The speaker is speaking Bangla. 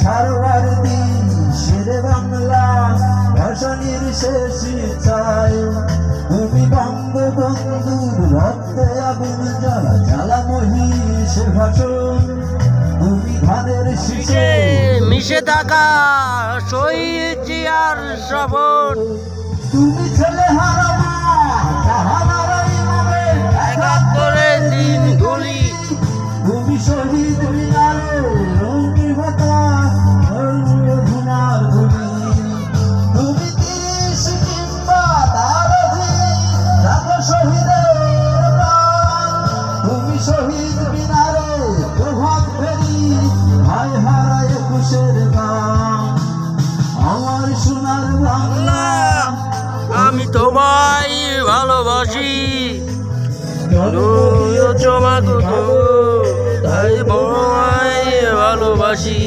ছাড়বার দিন শেরে বাংলা ভাষণের শেষ চাই তুমি বঙ্গবন্ধুর রক্তে আগুন জ্বালা জ্বালা মহিষে ভাষণ তুমি ধানের শীষে মিশে থাকা শহীদ জিয়ার শ্রবণ তুমি ছেলে হারামা জাহানারা ইমামের ৭১ দিন গুলি তুমি শহীদ মিনারে রঙি বাতাস ধুনার ধুলি তুমি ৩০ কিংবা তার রাখো শহীদের প্রাণ তুমি শহীদ মিনারে প্রভাত ফেরি ভাই হারা ২১-এর গান আমার সোনার বাংলা আমি তোমায় ভালোবাসি তাই তোমায় ভালোবাসি।